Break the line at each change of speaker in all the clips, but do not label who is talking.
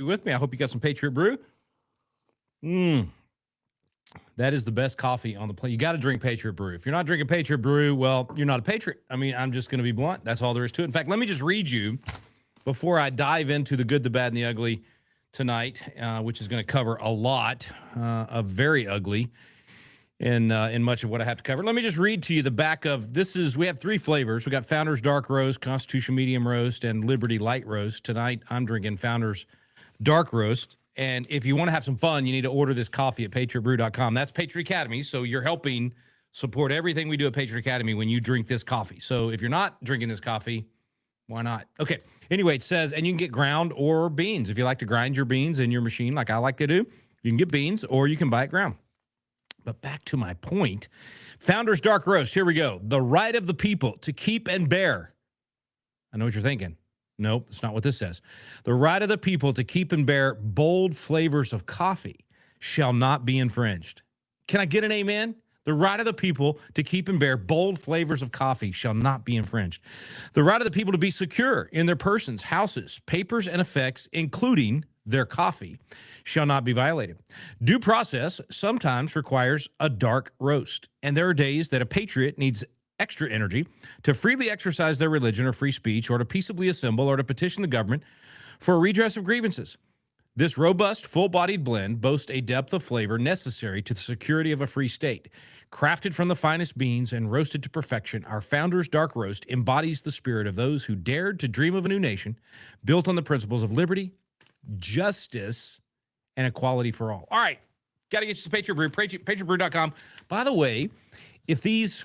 with me. I hope you got some Patriot Brew. That is the best coffee on the planet. You got to drink Patriot Brew. If you're not drinking Patriot Brew, well, you're not a patriot. I mean, I'm just going to be blunt. That's all there is to it. In fact, let me just read you before I dive into the good, the bad, and the ugly tonight, which is going to cover a lot of very ugly in much of what I have to cover. Let me just read to you the back of this. We have three flavors. We got Founders Dark Roast, Constitution Medium Roast, and Liberty Light Roast. Tonight, I'm drinking Founders Dark Roast. And if you want to have some fun, you need to order this coffee at patriotbrew.com. That's Patriot Academy. So you're helping support everything we do at Patriot Academy when you drink this coffee. So if you're not drinking this coffee, why not? Okay. Anyway, it says, and you can get ground or beans. If you like to grind your beans in your machine like I like to do, you can get beans or you can buy it ground. But back to my point, Founders Dark Roast. Here we go. The right of the people to keep and bear. I know what you're thinking. Nope, that's not what this says. The right of the people to keep and bear bold flavors of coffee shall not be infringed. Can I get an amen? The right of the people to keep and bear bold flavors of coffee shall not be infringed. The right of the people to be secure in their persons, houses, papers, and effects, including their coffee, shall not be violated. Due process sometimes requires a dark roast, and there are days that a patriot needs extra energy to freely exercise their religion or free speech, or to peaceably assemble or to petition the government for a redress of grievances. This robust, full-bodied blend boasts a depth of flavor necessary to the security of a free state. Crafted from the finest beans and roasted to perfection, our Founders Dark Roast embodies the spirit of those who dared to dream of a new nation built on the principles of liberty, justice, and equality for all. All right, got to get you some Patriot Brew, patriotbrew.com. By the way, if these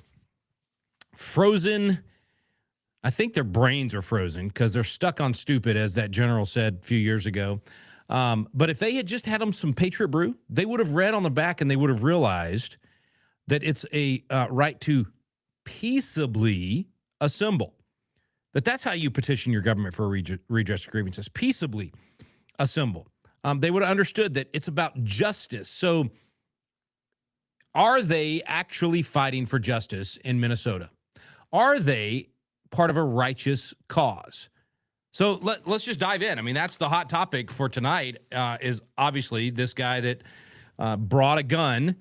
frozen, I think their brains are frozen because they're stuck on stupid, as that general said a few years ago. But if they had just had them some Patriot Brew, they would have read on the back and they would have realized that it's a right to peaceably assemble. That's how you petition your government for a redress of grievances. Peaceably assemble. They would have understood that it's about justice. So are they actually fighting for justice in Minnesota? Are they part of a righteous cause? So let's just dive in. I mean, that's the hot topic for tonight, is obviously this guy that brought a gun,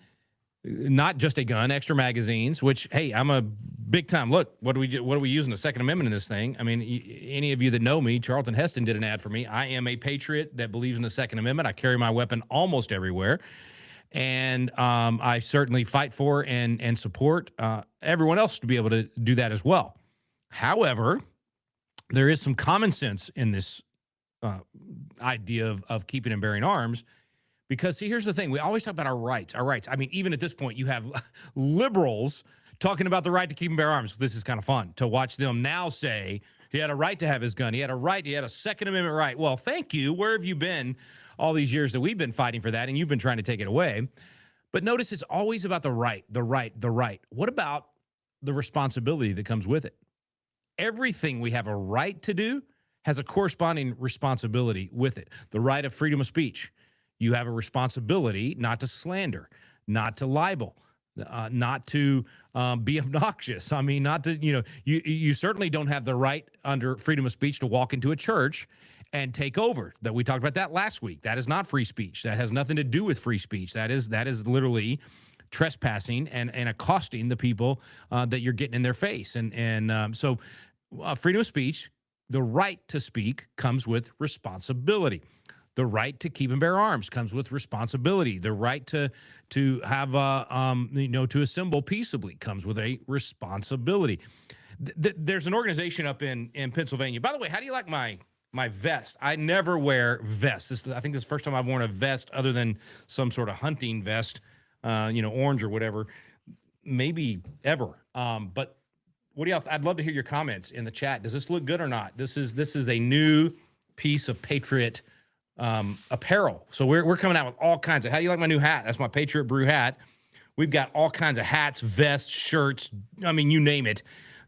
not just a gun, extra magazines, which, hey, I'm a big time. Look, what are we using the Second Amendment in this thing? I mean, any of you that know me, Charlton Heston did an ad for me. I am a patriot that believes in the Second Amendment. I carry my weapon almost everywhere. And I certainly fight for and support everyone else to be able to do that as well. However, there is some common sense in this idea of keeping and bearing arms, because, see, here's the thing. We always talk about our rights, I mean, even at this point, you have liberals talking about the right to keep and bear arms. This is kind of fun to watch them now say he had a right to have his gun. He had a Second Amendment right. Well, thank you. Where have you been all these years that we've been fighting for that, and you've been trying to take it away? But notice it's always about the right. What about the responsibility that comes with it? Everything we have a right to do has a corresponding responsibility with it. The right of freedom of speech. You have a responsibility not to slander, not to libel, not to be obnoxious. I mean, not to, you certainly don't have the right under freedom of speech to walk into a church and take over. That we talked about that last week. That is not free speech. That has nothing to do with free speech. That is literally trespassing and accosting the people that you're getting in their face. So freedom of speech, the right to speak, comes with responsibility. The right to keep and bear arms comes with responsibility. The right to have to assemble peaceably comes with a responsibility. There's an organization up in Pennsylvania. By the way, how do you like my vest? I never wear vests. I think this is the first time I've worn a vest other than some sort of hunting vest, orange or whatever, maybe ever. But what do y'all? I'd love to hear your comments in the chat. Does this look good or not? This is a new piece of Patriot apparel. So we're coming out with all kinds of. How do you like my new hat? That's my Patriot Brew hat. We've got all kinds of hats, vests, shirts. I mean, you name it.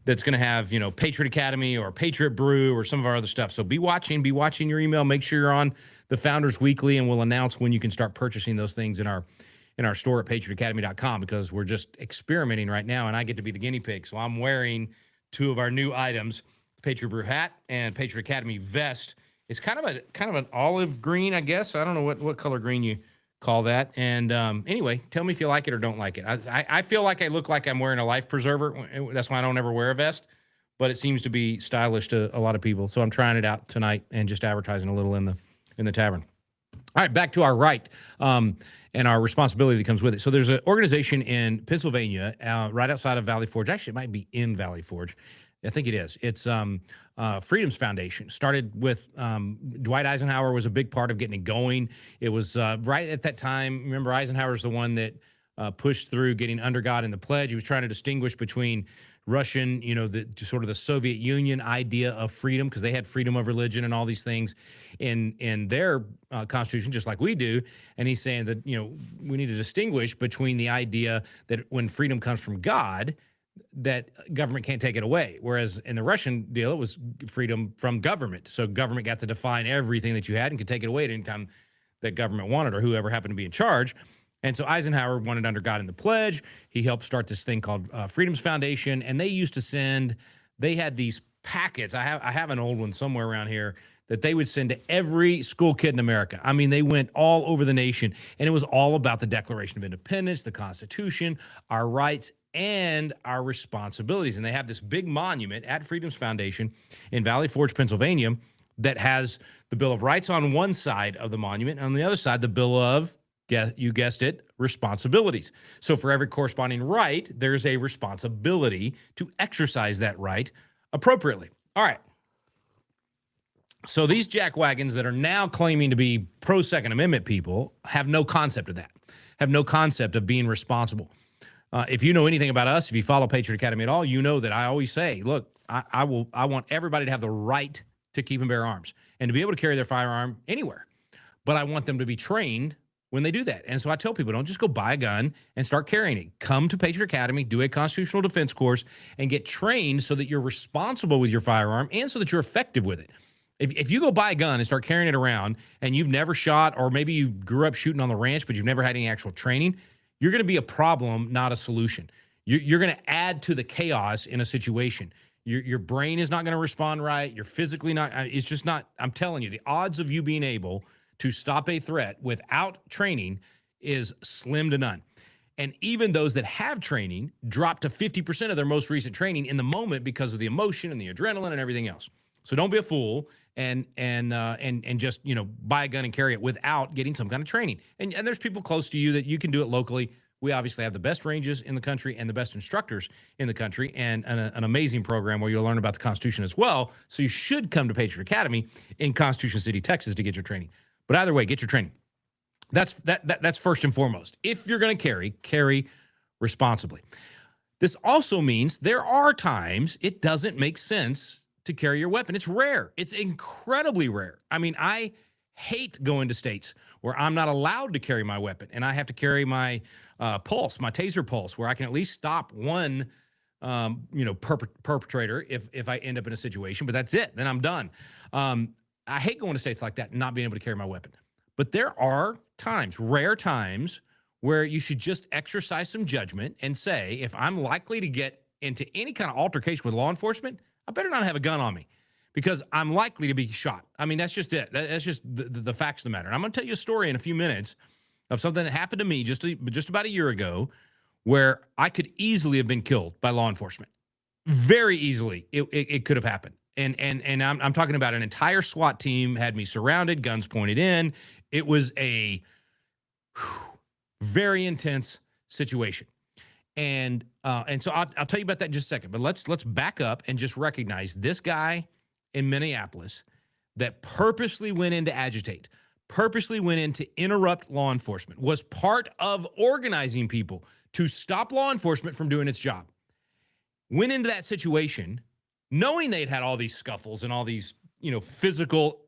That's going to have, Patriot Academy or Patriot Brew or some of our other stuff. So be watching your email. Make sure you're on the Founders Weekly, and we'll announce when you can start purchasing those things in our store at patriotacademy.com, because we're just experimenting right now, and I get to be the guinea pig. So I'm wearing two of our new items, Patriot Brew hat and Patriot Academy vest, It's kind of an olive green, I guess. I don't know what color green you call that. And anyway, tell me if you like it or don't like it. I feel like I look like I'm wearing a life preserver. That's why I don't ever wear a vest. But it seems to be stylish to a lot of people. So I'm trying it out tonight and just advertising a little in the tavern. All right, back to our right and our responsibility that comes with it. So there's an organization in Pennsylvania, right outside of Valley Forge. Actually, it might be in Valley Forge. I think it is. It's Freedom's Foundation. Started with Dwight Eisenhower was a big part of getting it going. It was right at that time. Remember, Eisenhower's the one that pushed through getting under God in the pledge. He was trying to distinguish between Russian, the sort of the Soviet Union idea of freedom, because they had freedom of religion and all these things in their constitution, just like we do. And he's saying that, we need to distinguish between the idea that when freedom comes from God, that government can't take it away. Whereas in the Russian deal, it was freedom from government. So government got to define everything that you had and could take it away at any time that government wanted or whoever happened to be in charge. And so Eisenhower wanted under God in the pledge. He helped start this thing called Freedom's Foundation. And they used to they had these packets. I have an old one somewhere around here that they would send to every school kid in America. I mean, they went all over the nation, and it was all about the Declaration of Independence, the Constitution, our rights, and our responsibilities. And they have this big monument at Freedom's Foundation in Valley Forge, Pennsylvania, that has the Bill of Rights on one side of the monument, and on the other side, the Bill of, you guessed it, responsibilities. So for every corresponding right, there's a responsibility to exercise that right appropriately. All right. So these jackwagons that are now claiming to be pro-Second Amendment people have no concept of that, have no concept of being responsible. If you know anything about us, if you follow Patriot Academy at all, you know that I always say, look, I want everybody to have the right to keep and bear arms and to be able to carry their firearm anywhere. But I want them to be trained when they do that. And so I tell people, don't just go buy a gun and start carrying it. Come to Patriot Academy, do a constitutional defense course, and get trained so that you're responsible with your firearm and so that you're effective with it. If you go buy a gun and start carrying it around and you've never shot, or maybe you grew up shooting on the ranch, but you've never had any actual training, you're going to be a problem, not a solution. You're going to add to the chaos in a situation. Your brain is not going to respond right. You're physically not. It's just not. I'm telling you, the odds of you being able to stop a threat without training is slim to none. And even those that have training drop to 50% of their most recent training in the moment because of the emotion and the adrenaline and everything else. So don't be a fool and just, buy a gun and carry it without getting some kind of training. And there's people close to you that you can do it locally. We obviously have the best ranges in the country and the best instructors in the country, and an amazing program where you'll learn about the Constitution as well. So you should come to Patriot Academy in Constitution City, Texas, to get your training. But either way, get your training. That's first and foremost. If you're going to carry responsibly. This also means there are times it doesn't make sense to carry your weapon. It's rare. It's incredibly rare. I mean, I hate going to states where I'm not allowed to carry my weapon, and I have to carry my pulse, my taser pulse, where I can at least stop one perpetrator if I end up in a situation, but that's it. Then I'm done. I hate going to states like that and not being able to carry my weapon. But there are times, rare times, where you should just exercise some judgment and say, if I'm likely to get into any kind of altercation with law enforcement, I better not have a gun on me because I'm likely to be shot. I mean, that's just it. That's just the facts of the matter. And I'm going to tell you a story in a few minutes of something that happened to me just about a year ago where I could easily have been killed by law enforcement. Very easily, it could have happened. And I'm talking about an entire SWAT team had me surrounded, guns pointed in. It was a very intense situation. And so I'll tell you about that in just a second. But let's back up and just recognize this guy in Minneapolis that purposely went in to agitate, purposely went in to interrupt law enforcement, was part of organizing people to stop law enforcement from doing its job. Went into that situation knowing they'd had all these scuffles and all these, physical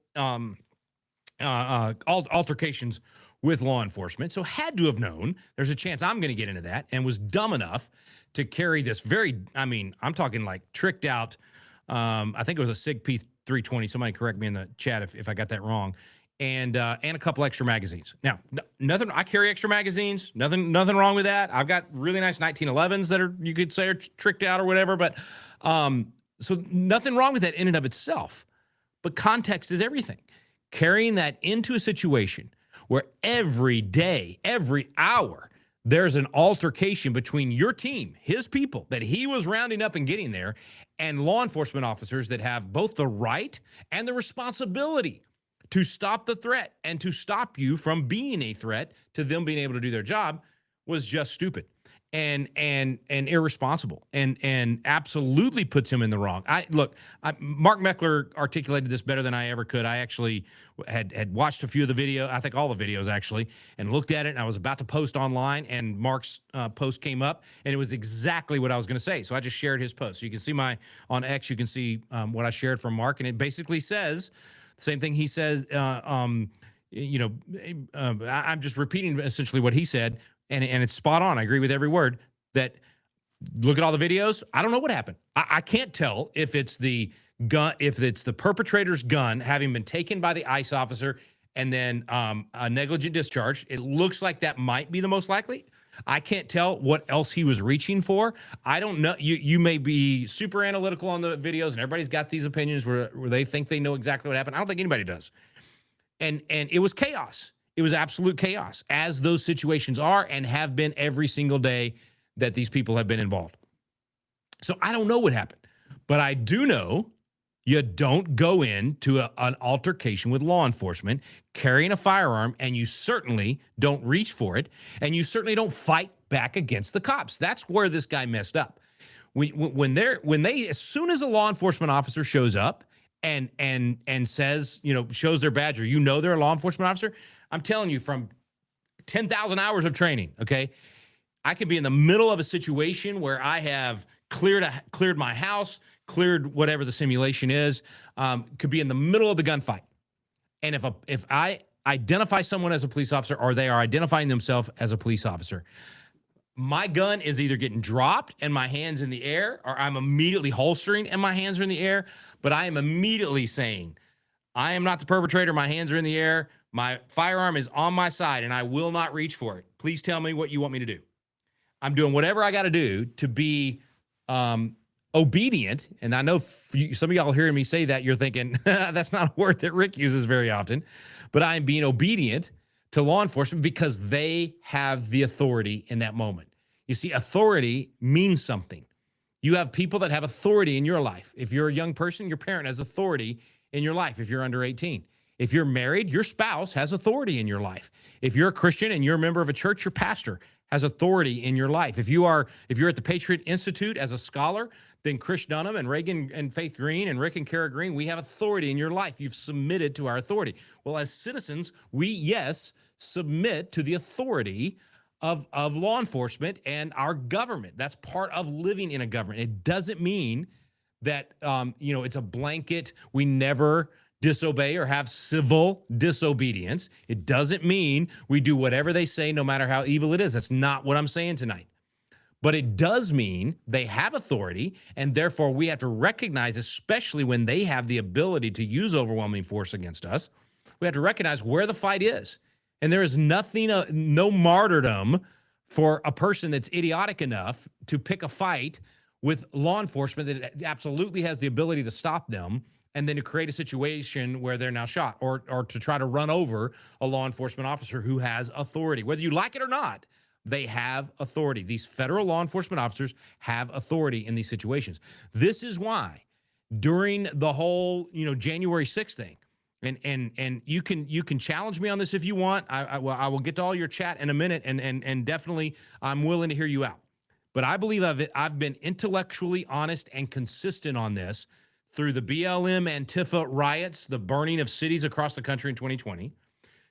altercations with law enforcement. So had to have known there's a chance I'm going to get into that, and was dumb enough to carry this I'm talking like tricked out. I think it was a SIG P320. Somebody correct me in the chat if I got that wrong. And a couple extra magazines. Now, nothing. I carry extra magazines. Nothing wrong with that. I've got really nice 1911s that you could say are tricked out or whatever. But so nothing wrong with that in and of itself. But context is everything. carrying that into a situation where every day, every hour, there's an altercation between your team, his people that he was rounding up and getting there, and law enforcement officers that have both the right and the responsibility to stop the threat and to stop you from being a threat to them being able to do their job, was just stupid and irresponsible and absolutely puts him in the wrong. Mark Meckler articulated this better than I ever could. I actually had watched a few of the video, I think all the videos actually, and looked at it, and I was about to post online, and Mark's post came up, and it was exactly what I was going to say. So I just shared his post. So you can see on X, you can see what I shared from Mark, and it basically says the same thing he says. I'm just repeating essentially what he said. And it's spot on. I agree with every word. That look at all the videos. I don't know what happened. I can't tell if it's the gun, if it's the perpetrator's gun having been taken by the ICE officer and then a negligent discharge. It looks like that might be the most likely. I can't tell what else he was reaching for. I don't know. You may be super analytical on the videos, and everybody's got these opinions where they think they know exactly what happened. I don't think anybody does. And it was chaos. It was absolute chaos, as those situations are and have been every single day that these people have been involved. So I don't know what happened, but I do know you don't go into an altercation with law enforcement carrying a firearm, and you certainly don't reach for it, and you certainly don't fight back against the cops. That's where this guy messed up. As soon as a law enforcement officer shows up and says, shows their badge, or they're a law enforcement officer, I'm telling you, from 10,000 hours of training, okay, I could be in the middle of a situation where I have cleared my house, cleared whatever the simulation is, could be in the middle of the gunfight. And if I identify someone as a police officer, or they are identifying themselves as a police officer, my gun is either getting dropped and my hand's in the air, or I'm immediately holstering and my hands are in the air, but I am immediately saying, I am not the perpetrator. My hands are in the air. My firearm is on my side, and I will not reach for it. Please tell me what you want me to do. I'm doing whatever I got to do to be obedient. And I know some of y'all hearing me say that, you're thinking, that's not a word that Rick uses very often. But I am being obedient to law enforcement because they have the authority in that moment. You see, authority means something. You have people that have authority in your life. If you're a young person, your parent has authority in your life if you're under 18. If you're married, your spouse has authority in your life. If you're a Christian and you're a member of a church, your pastor has authority in your life. If you're at the Patriot Institute as a scholar, then Chris Dunham and Reagan and Faith Green and Rick and Kara Green, we have authority in your life. You've submitted to our authority. Well, as citizens, we, yes, submit to the authority of law enforcement and our government. That's part of living in a government. It doesn't mean that, it's a blanket, we never disobey or have civil disobedience. It doesn't mean we do whatever they say, no matter how evil it is. That's not what I'm saying tonight. But it does mean they have authority, and therefore we have to recognize, especially when they have the ability to use overwhelming force against us, we have to recognize where the fight is. And there is no martyrdom for a person that's idiotic enough to pick a fight with law enforcement that absolutely has the ability to stop them, and then to create a situation where they're now shot, or to try to run over a law enforcement officer who has authority. Whether you like it or not, they have authority. These federal law enforcement officers have authority in these situations. This is why during the whole, January 6th thing, and you can challenge me on this if you want. I will get to all your chat in a minute, and definitely I'm willing to hear you out. But I believe I've been intellectually honest and consistent on this through the BLM Antifa riots, the burning of cities across the country in 2020,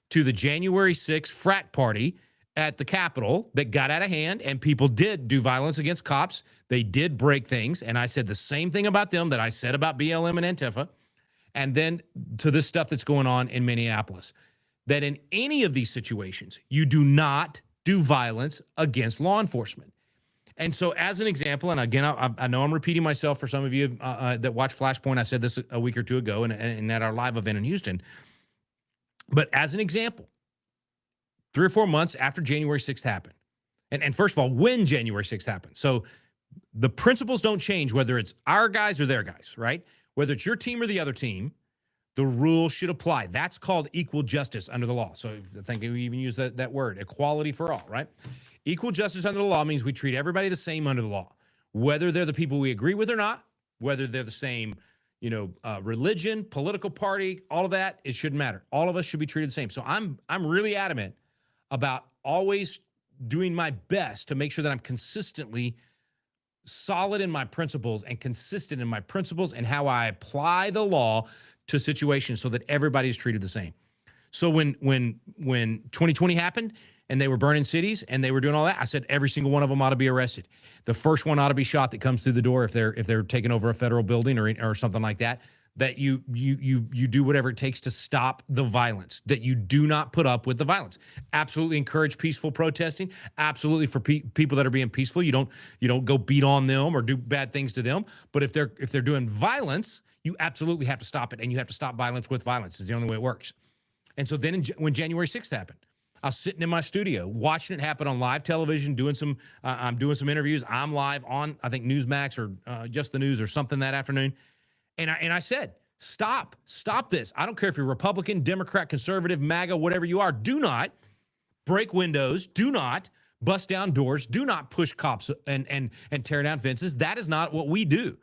to the January 6th frat party at the Capitol that got out of hand, and people did do violence against cops. They did break things, and I said the same thing about them that I said about BLM and Antifa, and then to this stuff that's going on in Minneapolis, that in any of these situations, you do not do violence against law enforcement. And so as an example, and again, I know I'm repeating myself for some of you that watch Flashpoint. I said this a week or two ago and at our live event in Houston. But as an example, 3 or 4 months after January 6th happened, and first of all, when January 6th happened. So the principles don't change whether it's our guys or their guys, right? Whether it's your team or the other team, The rule should apply. That's called equal justice under the law. So I think we even use that word, equality for all, right? Equal justice under the law means we treat everybody the same under the law, whether they're the people we agree with or not, whether they're the same, religion, political party, all of that. It shouldn't matter. All of us should be treated the same. So I'm really adamant about always doing my best to make sure that I'm consistently solid in my principles and consistent in my principles and how I apply the law to situations so that everybody's treated the same. So when 2020 happened and they were burning cities and they were doing all that, I said every single one of them ought to be arrested. The first one ought to be shot that comes through the door if they're taking over a federal building or something like that. That you do whatever it takes to stop the violence, that you do not put up with the violence. Absolutely encourage peaceful protesting. Absolutely for people that are being peaceful, you don't go beat on them or do bad things to them. But if they're doing violence, you absolutely have to stop it, and you have to stop violence with violence. It's the only way it works. And so then when January 6th happened, I was sitting in my studio watching it happen on live television, I'm doing some interviews. I'm live on, I think, Newsmax or Just the News or something that afternoon. And I said, stop this. I don't care if you're Republican, Democrat, conservative, MAGA, whatever you are. Do not break windows. Do not bust down doors. Do not push cops and tear down fences. That is not what we do.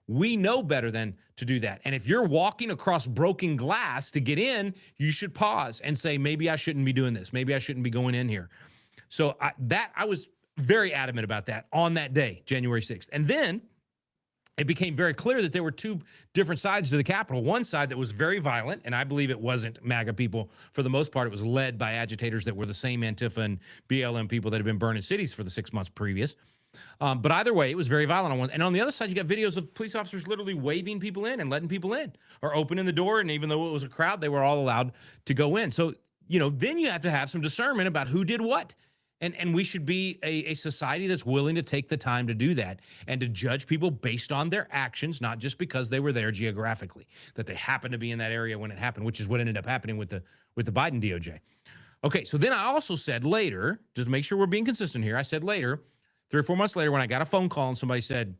We know better than to do that. And if you're walking across broken glass to get in, you should pause and say, maybe I shouldn't be doing this. Maybe I shouldn't be going in here. So I was very adamant about that on that day, January 6th. And then it became very clear that there were two different sides to the Capitol. One side that was very violent, and I believe it wasn't MAGA people for the most part. It was led by agitators that were the same Antifa and BLM people that had been burning cities for the 6 months previous. But either way, it was very violent on one. And on the other side, you got videos of police officers literally waving people in and letting people in or opening the door. And even though it was a crowd, they were all allowed to go in. So, then you have to have some discernment about who did what. And we should be a society that's willing to take the time to do that and to judge people based on their actions, not just because they were there geographically, that they happened to be in that area when it happened, which is what ended up happening with the Biden DOJ. Okay, so then I also said later, just to make sure we're being consistent here, I said later, 3 or 4 months later, when I got a phone call and somebody said,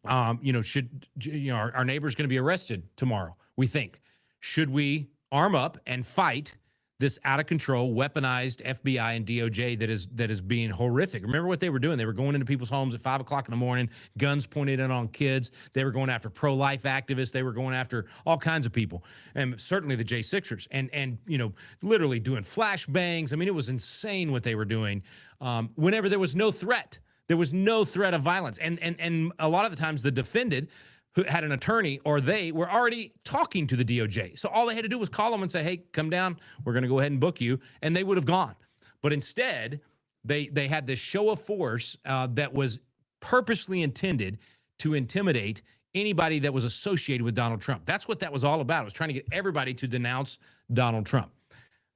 our neighbor's going to be arrested tomorrow, we think. Should we arm up and fight this out of control, weaponized FBI and DOJ that is being horrific? Remember what they were doing? They were going into people's homes at 5 o'clock in the morning, guns pointed in on kids. They were going after pro-life activists. They were going after all kinds of people, and certainly the J6ers, and literally doing flashbangs. I mean, it was insane what they were doing. Whenever there was no threat, there was no threat of violence, and a lot of the times the defendant who had an attorney or they were already talking to the DOJ. So all they had to do was call them and say, hey, come down. We're going to go ahead and book you. And they would have gone. But instead, they had this show of force that was purposely intended to intimidate anybody that was associated with Donald Trump. That's what that was all about. It was trying to get everybody to denounce Donald Trump.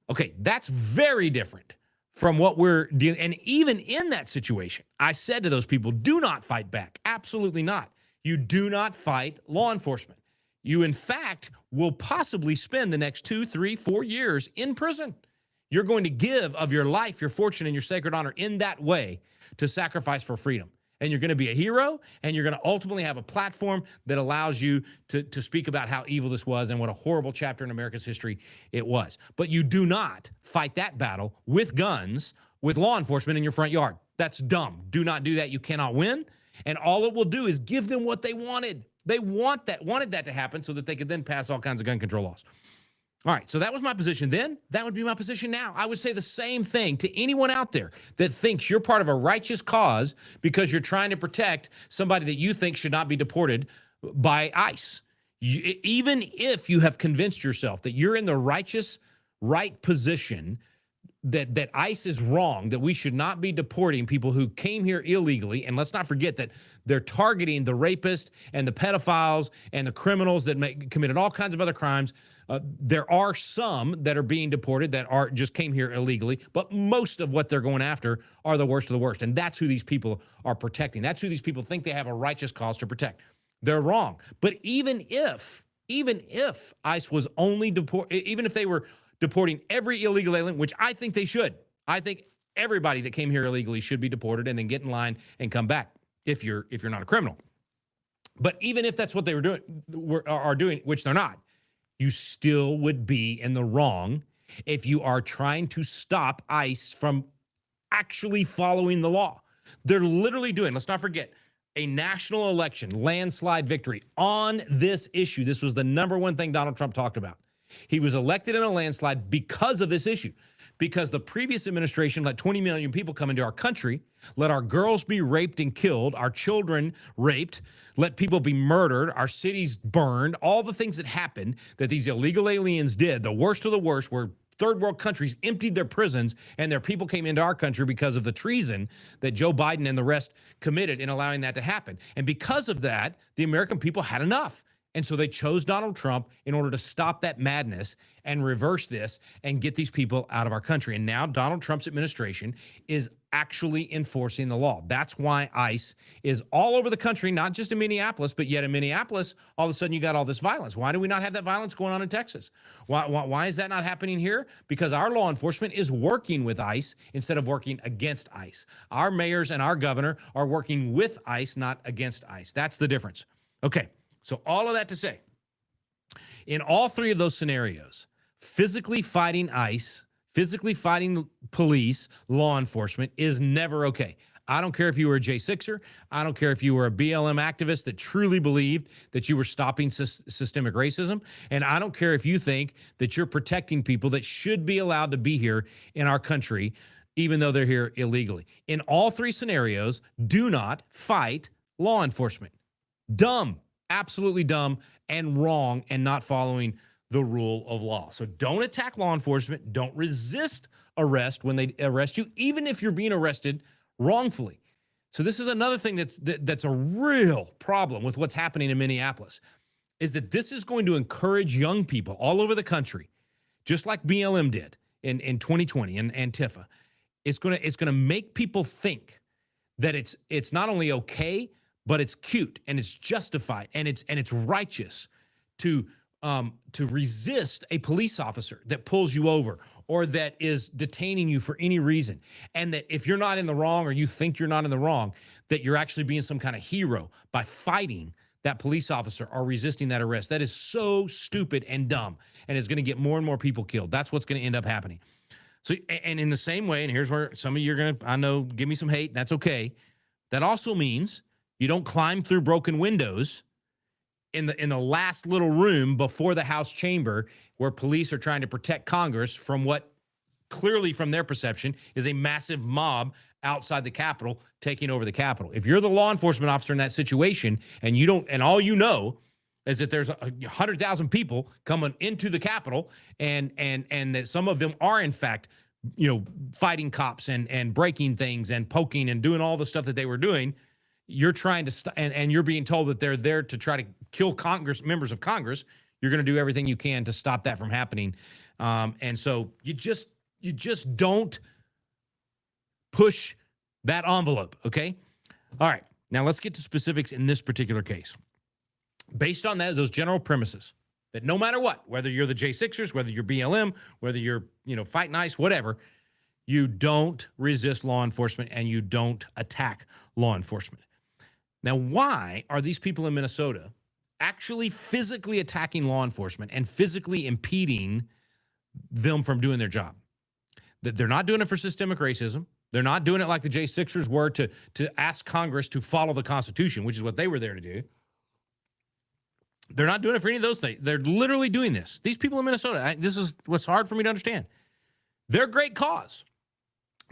Okay, that's very different from what we're dealing. And even in that situation, I said to those people, do not fight back. Absolutely not. You do not fight law enforcement. You, in fact, will possibly spend the next 2, 3, 4 years in prison. You're going to give of your life, your fortune, and your sacred honor in that way to sacrifice for freedom. And you're going to be a hero, and you're going to ultimately have a platform that allows you to speak about how evil this was and what a horrible chapter in America's history it was. But you do not fight that battle with guns, with law enforcement in your front yard. That's dumb. Do not do that. You cannot win. And all it will do is give them what they wanted. They wanted that to happen so that they could then pass all kinds of gun control laws. All right, so that was my position then. That would be my position now. I would say the same thing to anyone out there that thinks you're part of a righteous cause because you're trying to protect somebody that you think should not be deported by ICE. Even if you have convinced yourself that you're in the right position, that ICE is wrong, that we should not be deporting people who came here illegally. And let's not forget that they're targeting the rapists and the pedophiles and the criminals that committed all kinds of other crimes. There are some that are being deported that just came here illegally, but most of what they're going after are the worst of the worst. And that's who these people are protecting. That's who these people think they have a righteous cause to protect. They're wrong. But even if ICE was only even if they were deporting every illegal alien, which I think they should. I think everybody that came here illegally should be deported and then get in line and come back if you're not a criminal. But even if that's what they are doing, which they're not, you still would be in the wrong if you are trying to stop ICE from actually following the law. They're literally doing, let's not forget, a national election, landslide victory on this issue. This was the number one thing Donald Trump talked about. He was elected in a landslide because of this issue, because the previous administration let 20 million people come into our country, let our girls be raped and killed, our children raped, let people be murdered, our cities burned, all the things that happened that these illegal aliens did, the worst of the worst, where third world countries emptied their prisons and their people came into our country because of the treason that Joe Biden and the rest committed in allowing that to happen. And because of that, the American people had enough. And so they chose Donald Trump in order to stop that madness and reverse this and get these people out of our country. And now Donald Trump's administration is actually enforcing the law. That's why ICE is all over the country, not just in Minneapolis, but yet in Minneapolis, all of a sudden you got all this violence. Why do we not have that violence going on in Texas? Why is that not happening here? Because our law enforcement is working with ICE instead of working against ICE. Our mayors and our governor are working with ICE, not against ICE. That's the difference. Okay. So all of that to say, in all three of those scenarios, physically fighting ICE, physically fighting police, law enforcement is never okay. I don't care if you were a J6er. I don't care if you were a BLM activist that truly believed that you were stopping systemic racism. And I don't care if you think that you're protecting people that should be allowed to be here in our country, even though they're here illegally. In all three scenarios, do not fight law enforcement. Dumb. Absolutely dumb and wrong and not following the rule of law. So don't attack law enforcement. Don't resist arrest when they arrest you, even if you're being arrested wrongfully. So this is another thing that's a real problem with what's happening in Minneapolis, is that this is going to encourage young people all over the country, just like BLM did in 2020 and Antifa. It's going to make people think that it's not only okay, but it's cute and it's justified and it's righteous to resist a police officer that pulls you over or that is detaining you for any reason. And that if you're not in the wrong or you think you're not in the wrong, that you're actually being some kind of hero by fighting that police officer or resisting that arrest. That is so stupid and dumb and is going to get more and more people killed. That's what's going to end up happening. So, and in the same way, and here's where some of you are going to, I know, give me some hate. That's okay. That also means you don't climb through broken windows in the last little room before the House chamber where police are trying to protect Congress from what clearly from their perception is a massive mob outside the Capitol taking over the Capitol. If you're the law enforcement officer in that situation and you don't, and all you know is that there's 100,000 people coming into the Capitol and that some of them are in fact, fighting cops and breaking things and poking and doing all the stuff that they were doing. You're trying to and you're being told that they're there to try to kill members of Congress. You're going to do everything you can to stop that from happening. And so you just don't push that envelope. Okay. All right. Now let's get to specifics in this particular case. Based on those general premises, that no matter what, whether you're the J6ers, whether you're BLM, whether you're, fighting ICE, whatever, you don't resist law enforcement and you don't attack law enforcement. Now, why are these people in Minnesota actually physically attacking law enforcement and physically impeding them from doing their job? That they're not doing it for systemic racism. They're not doing it like the J6ers were to ask Congress to follow the Constitution, which is what they were there to do. They're not doing it for any of those things. They're literally doing this. These people in Minnesota, this is what's hard for me to understand. Their great cause,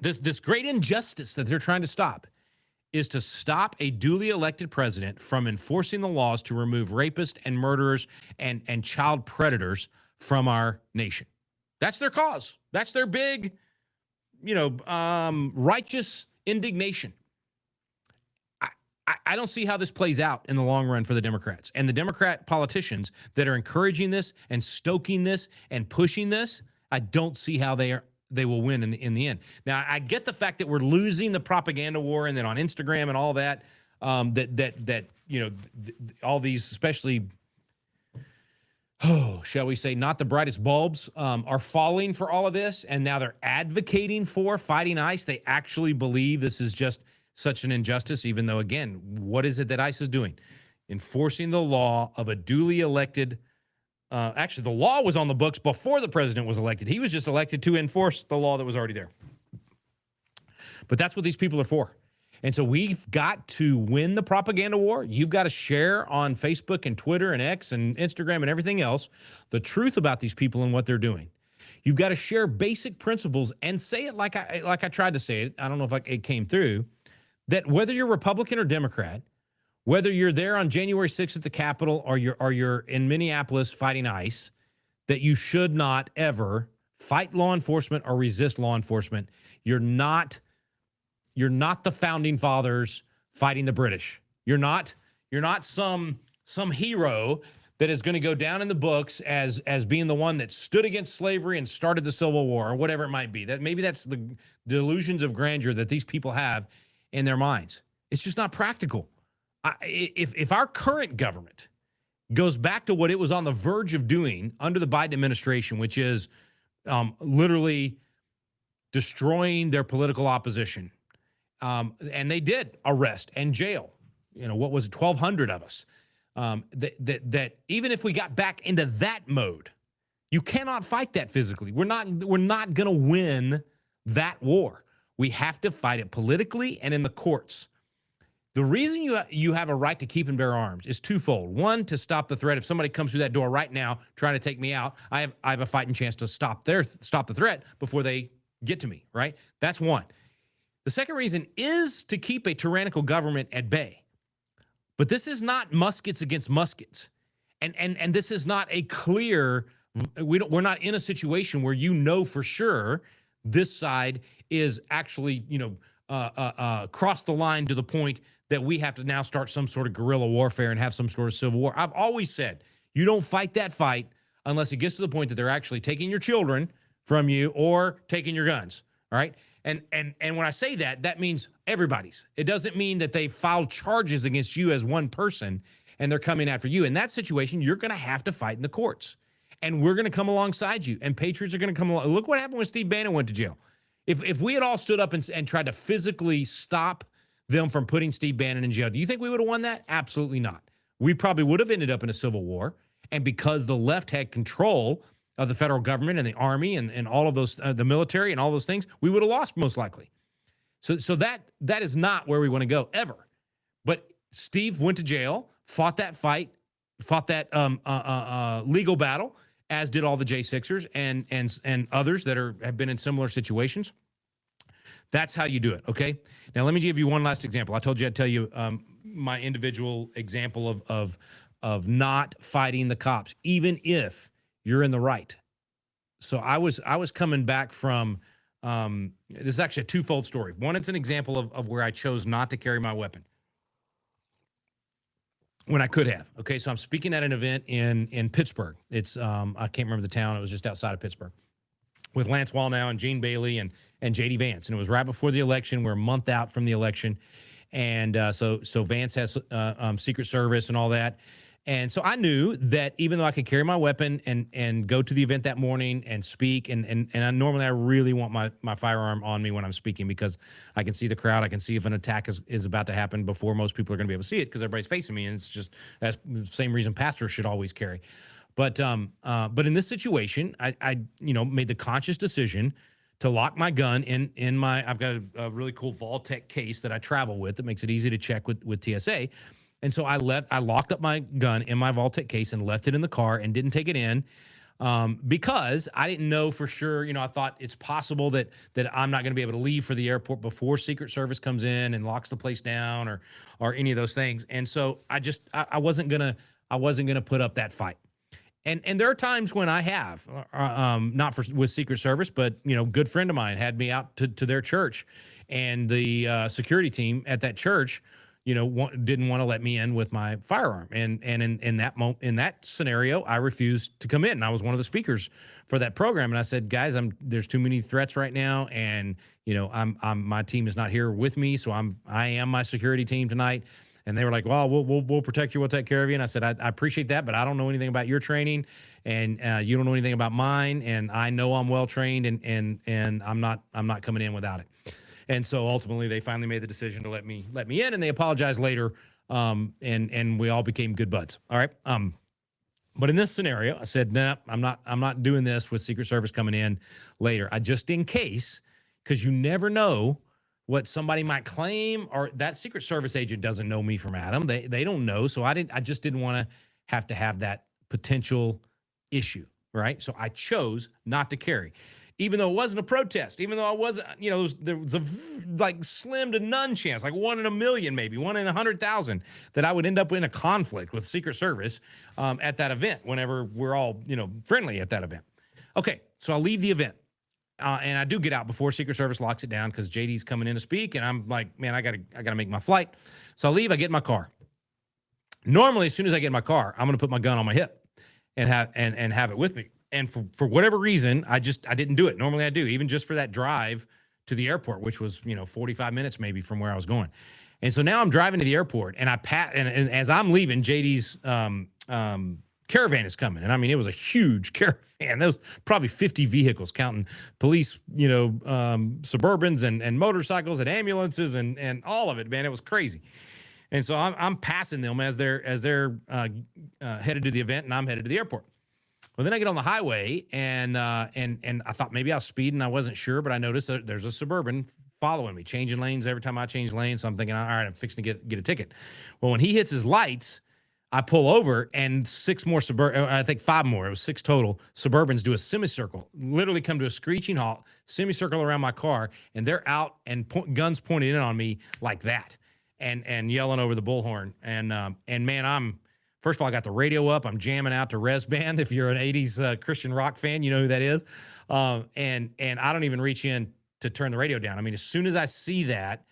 this great injustice that they're trying to stop, is to stop a duly elected president from enforcing the laws to remove rapists and murderers and child predators from our nation. That's their cause. That's their big, righteous indignation. I don't see how this plays out in the long run for the Democrats. And the Democrat politicians that are encouraging this and stoking this and pushing this, I don't see how they will win in the end. Now, I get the fact that we're losing the propaganda war, and then on Instagram and all that, all these, especially, shall we say, not the brightest bulbs, are falling for all of this, and now they're advocating for fighting ICE. They actually believe this is just such an injustice, even though, again, what is it that ICE is doing? Enforcing the law of a duly elected actually, the law was on the books before the president was elected. He was just elected to enforce the law that was already there. But that's what these people are for. And so we've got to win the propaganda war. You've got to share on Facebook and Twitter and X and Instagram and everything else the truth about these people and what they're doing. You've got to share basic principles and say it like I tried to say it. I don't know if it came through, that whether you're Republican or Democrat, whether you're there on January 6th at the Capitol or you're in Minneapolis fighting ICE, that you should not ever fight law enforcement or resist law enforcement. You're not the founding fathers fighting the British. You're not some hero that is going to go down in the books as being the one that stood against slavery and started the Civil War or whatever it might be. Maybe that's the delusions of grandeur that these people have in their minds. It's just not practical. If our current government goes back to what it was on the verge of doing under the Biden administration, which is literally destroying their political opposition, and they did arrest and jail, what was it, 1,200 of us, that even if we got back into that mode, you cannot fight that physically. We're not going to win that war. We have to fight it politically and in the courts. The reason you have a right to keep and bear arms is twofold. One, to stop the threat. If somebody comes through that door right now trying to take me out, I have a fighting chance to stop the threat before they get to me, right? That's one. The second reason is to keep a tyrannical government at bay. But this is not muskets against muskets. And this is not a clear, we're not in a situation where for sure this side is actually, crossed the line to the point that we have to now start some sort of guerrilla warfare and have some sort of civil war. I've always said, you don't fight that fight unless it gets to the point that they're actually taking your children from you or taking your guns. All right. And when I say that, that means everybody's. It doesn't mean that they filed charges against you as one person and they're coming after you. In that situation, you're going to have to fight in the courts. And we're going to come alongside you. And patriots are going to come along. Look what happened when Steve Bannon went to jail. If we had all stood up and tried to physically stop them from putting Steve Bannon in jail, do you think we would have won that? Absolutely not. We probably would have ended up in a civil war. And because the left had control of the federal government and the army and all of those, the military and all those things, we would have lost most likely. So that is not where we want to go ever. But Steve went to jail, fought that fight, fought that legal battle, as did all the J6ers and others that have been in similar situations. That's how you do it, okay? Now, let me give you one last example. I told you I'd tell you my individual example of not fighting the cops, even if you're in the right. So I was coming back from, this is actually a twofold story. One, it's an example of where I chose not to carry my weapon when I could have. Okay, so I'm speaking at an event in Pittsburgh. It's I can't remember the town. It was just outside of Pittsburgh, with Lance Wallnow and Gene Bailey and J.D. Vance, and it was right before the election. We're a month out from the election, and so Vance has Secret Service and all that. And so I knew that even though I could carry my weapon and go to the event that morning and speak, and I really want my firearm on me when I'm speaking, because I can see the crowd. I can see if an attack is about to happen before most people are going to be able to see it, because everybody's facing me, and it's just that's the same reason pastors should always carry. But in this situation, I made the conscious decision to lock my gun in my. I've got a really cool Vaultec case that I travel with that makes it easy to check with TSA. And so I locked up my gun in my Vaultec case and left it in the car and didn't take it in because I didn't know for sure. I thought it's possible that I'm not going to be able to leave for the airport before Secret Service comes in and locks the place down or any of those things. And so I wasn't gonna put up that fight. And there are times when I have, not with Secret Service, but good friend of mine had me out to their church, and the security team at that church didn't want to let me in with my firearm. And in that scenario, I refused to come in. And I was one of the speakers for that program. And I said, guys, there's too many threats right now. And, my team is not here with me. So I am my security team tonight. And they were like, well, we'll protect you. We'll take care of you. And I said, I appreciate that, but I don't know anything about your training, and you don't know anything about mine. And I know I'm well trained, and I'm not coming in without it. And so ultimately, they finally made the decision to let me in, and they apologized later, and we all became good buds. All right. But in this scenario, I said, no, I'm not doing this with Secret Service coming in later. I just in case, because you never know what somebody might claim, or that Secret Service agent doesn't know me from Adam. They don't know. So I just didn't want to have that potential issue. Right. So I chose not to carry, even though it wasn't a protest, even though I wasn't, there was a like slim to none chance, like 1 in a million, maybe 1 in 100,000, that I would end up in a conflict with Secret Service at that event whenever we're all, friendly at that event. Okay, so I'll leave the event. And I do get out before Secret Service locks it down because JD's coming in to speak. And I'm like, man, I gotta make my flight. So I leave, I get in my car. Normally, as soon as I get in my car, I'm going to put my gun on my hip and have it with me. And for whatever reason, I didn't do it. Normally I do, even just for that drive to the airport, which was, 45 minutes maybe from where I was going. And so now I'm driving to the airport, and and as I'm leaving, JD's caravan is coming. And I mean, it was a huge caravan. There was probably 50 vehicles, counting police, Suburbans and motorcycles and ambulances and all of it, man. It was crazy. And so I'm passing them as they're headed to the event, and I'm headed to the airport. Well, then I get on the highway, and I thought maybe I was speeding. I wasn't sure, but I noticed that there's a Suburban following me, changing lanes every time I change lanes. So I'm thinking, all right, I'm fixing to get a ticket. Well, when he hits his lights, I pull over, and 6 more I think 5 more. It was 6 total Suburbans do a semicircle, literally come to a screeching halt, semicircle around my car, and they're out and guns pointed in on me like that. And yelling over the bullhorn. And man, first of all, I got the radio up. I'm jamming out to Res Band. If you're an 80s Christian rock fan, you know who that is. And I don't even reach in to turn the radio down. I mean, as soon as I see that,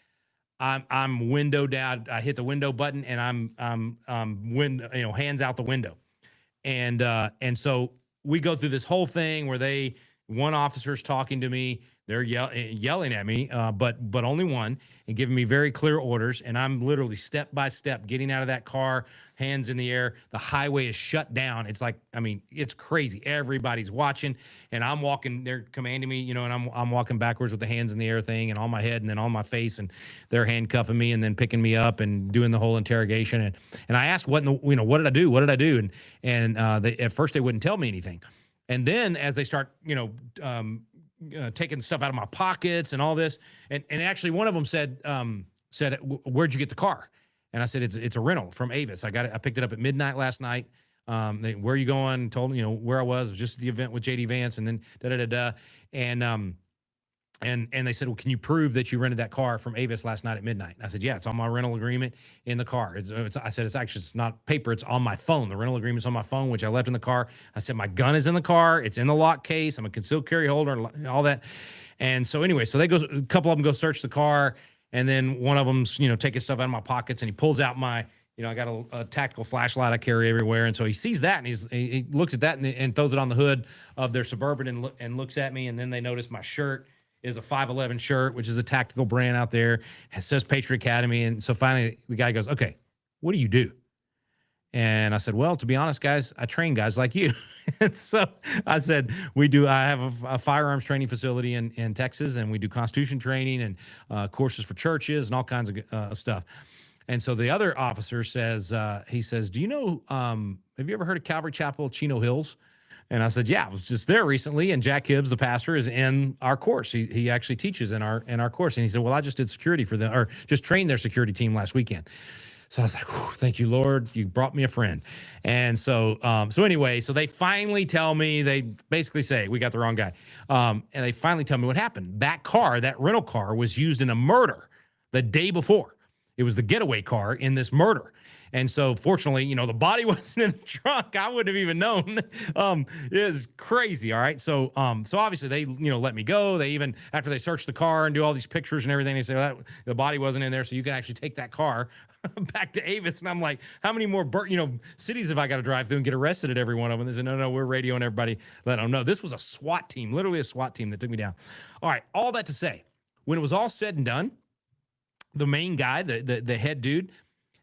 I'm window down. I hit the window button, and I'm hands out the window. And so we go through this whole thing where one officer's talking to me. They're yelling at me, but only one, and giving me very clear orders. And I'm literally step by step getting out of that car, hands in the air. The highway is shut down. It's like, I mean, it's crazy. Everybody's watching, and I'm walking. They're commanding me, and I'm walking backwards with the hands in the air thing, and on my head, and then on my face, and they're handcuffing me, and then picking me up and doing the whole interrogation. And I asked, what did I do? What did I do? And at first they wouldn't tell me anything. And then as they start, taking stuff out of my pockets and all this, and actually one of them said, "Where'd you get the car?" And I said, "It's a rental from Avis. I picked it up at midnight last night. Where are you going?" Told them, where I was. It was just at the event with JD Vance, and then and they said, "Well, can you prove that you rented that car from Avis last night at midnight?" And I said, "Yeah, it's on my rental agreement in the car." I said, it's not paper, it's on my phone. The rental agreement's on my phone, which I left in the car. I said, my gun is in the car. It's in the lock case. I'm a concealed carry holder, all that. And so anyway, so a couple of them go search the car, and then one of them's, taking stuff out of my pockets, and he pulls out my, I got a tactical flashlight I carry everywhere. And so he sees that, and he looks at that and throws it on the hood of their Suburban and looks at me. And then they notice my shirt is a 511 shirt, which is a tactical brand out there. It says Patriot Academy. And so finally the guy goes, "Okay, what do you do?" And I said, "Well, to be honest, guys, I train guys like you." And so I said, I have a firearms training facility in Texas, and we do Constitution training and courses for churches and all kinds of stuff. And so the other officer says, "Do you know, have you ever heard of Calvary Chapel, Chino Hills?" And I said, "Yeah, I was just there recently, and Jack Hibbs, the pastor, is in our course. He actually teaches in our course." And he said, "Well, I just did security for them, or just trained their security team last weekend." So I was like, "Thank you, Lord, you brought me a friend." And so anyway, so they finally tell me, they basically say, "We got the wrong guy," and they finally tell me what happened. That car, that rental car, was used in a murder the day before. It was the getaway car in this murder. And so fortunately, the body wasn't in the trunk. I wouldn't have even known. It was crazy. All right. So obviously they, let me go. They even, after they search the car and do all these pictures and everything, they say, well, the body wasn't in there. So you can actually take that car back to Avis. And I'm like, how many more, cities have I got to drive through and get arrested at every one of them? They said, no, we're radioing everybody. Let them know. This was a SWAT team, literally a SWAT team that took me down. All right. All that to say, when it was all said and done, the main guy, the head dude,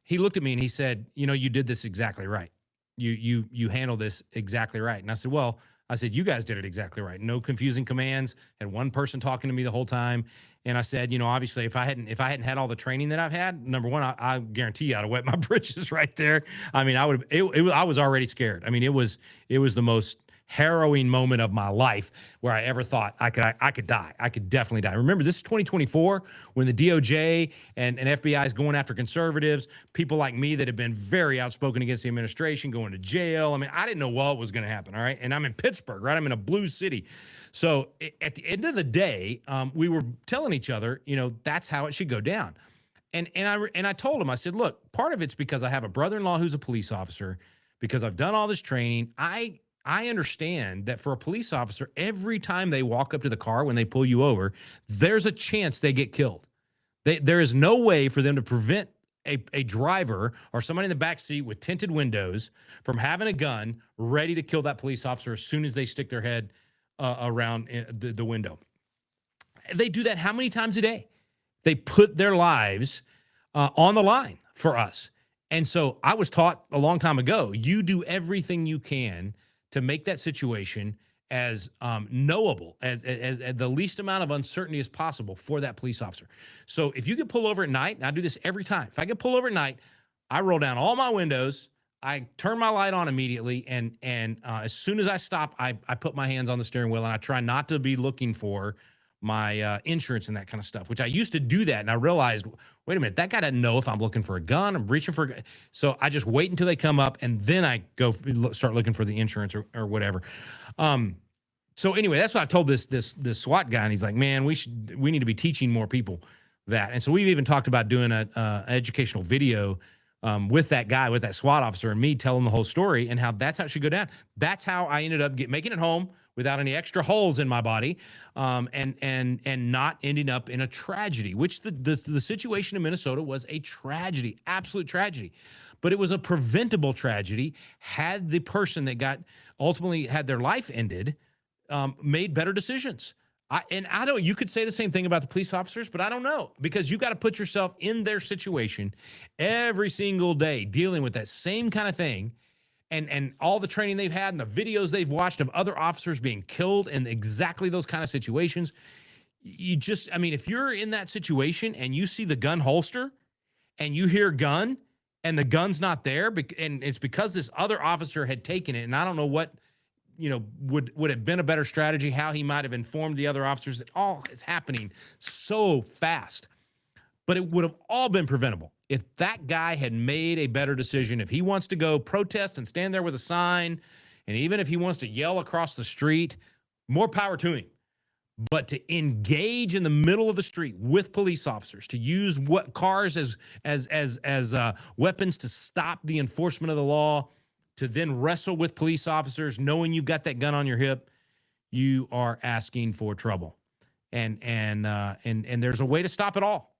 he looked at me and he said, "You did this exactly right. You handled this exactly right." And I said, "Well, I said, you guys did it exactly right. No confusing commands. Had one person talking to me the whole time. And I said, obviously, if I hadn't had all the training that I've had, number one, I guarantee you I'd have wet my britches right there. I mean, I was already scared. I mean, it was the most harrowing moment of my life where I ever thought I could die. I could definitely die. Remember, this is 2024 when the DOJ and FBI is going after conservatives, people like me that have been very outspoken against the administration, going to jail. I mean, I didn't know what was going to happen. All right. And I'm in Pittsburgh, right? I'm in a blue city. So at the end of the day, we were telling each other, that's how it should go down. And I told him, I said, look, part of it's because I have a brother-in-law who's a police officer, because I've done all this training. I understand that for a police officer, every time they walk up to the car when they pull you over, there's a chance they get killed. There is no way for them to prevent a driver or somebody in the back seat with tinted windows from having a gun ready to kill that police officer as soon as they stick their head around the window. They do that how many times a day? They put their lives on the line for us. And so I was taught a long time ago, you do everything you can to make that situation as knowable, as the least amount of uncertainty as possible for that police officer. So if you get pulled over at night, and I do this every time, if I get pulled over at night, I roll down all my windows, I turn my light on immediately, and as soon as I stop, I put my hands on the steering wheel, and I try not to be looking for my insurance and that kind of stuff, which I used to do that. And I realized, wait a minute, that guy doesn't know if I'm looking for a gun, I'm reaching for a gun. So I just wait until they come up, and then I go start looking for the insurance or whatever. So anyway, that's what I told this SWAT guy. And he's like, man, we need to be teaching more people that. And so we've even talked about doing a educational video with that guy, with that SWAT officer, and me telling the whole story and how that's how it should go down. That's how I ended up making it home without any extra holes in my body, and not ending up in a tragedy, which the situation in Minnesota was a tragedy, absolute tragedy. But it was a preventable tragedy had the person that ultimately had their life ended made better decisions. You could say the same thing about the police officers, but I don't know, because you got to put yourself in their situation every single day, dealing with that same kind of thing. And all the training they've had and the videos they've watched of other officers being killed in exactly those kind of situations. If you're in that situation and you see the gun holster and you hear gun and the gun's not there, and it's because this other officer had taken it, and I don't know what, would have been a better strategy, how he might have informed the other officers. That all is happening so fast. But it would have all been preventable if that guy had made a better decision. If he wants to go protest and stand there with a sign, and even if he wants to yell across the street, more power to him. But to engage in the middle of the street with police officers, to use cars as weapons to stop the enforcement of the law, to then wrestle with police officers, knowing you've got that gun on your hip, you are asking for trouble. And there's a way to stop it all.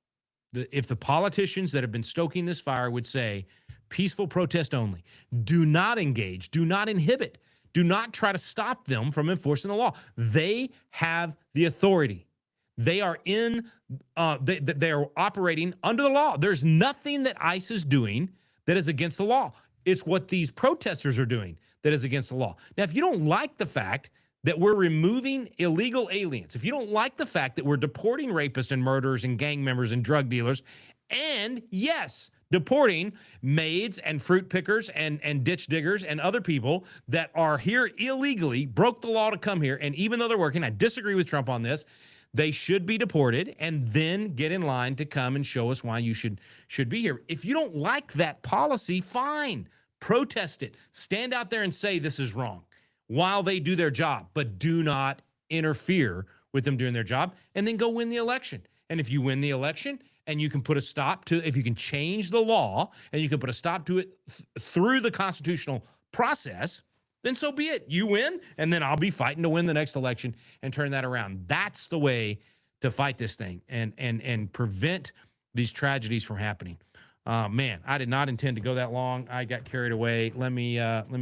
If the politicians that have been stoking this fire would say, peaceful protest only, do not engage, do not inhibit, do not try to stop them from enforcing the law. They have the authority. They are they are operating under the law. There's nothing that ICE is doing that is against the law. It's what these protesters are doing that is against the law. Now, if you don't like the fact that we're removing illegal aliens, if you don't like the fact that we're deporting rapists and murderers and gang members and drug dealers, and yes, deporting maids and fruit pickers and ditch diggers and other people that are here illegally, broke the law to come here, and even though they're working, I disagree with Trump on this, they should be deported and then get in line to come and show us why you should be here. If you don't like that policy, fine, protest it. Stand out there and say this is wrong while they do their job, but do not interfere with them doing their job, and then go win the election. And if you win the election and you can put a stop to, if you can change the law and you can put a stop to it through the constitutional process, then so be it. You win, and then I'll be fighting to win the next election and turn that around. That's the way to fight this thing and prevent these tragedies from happening. Man, I did not intend to go that long. I got carried away. Let me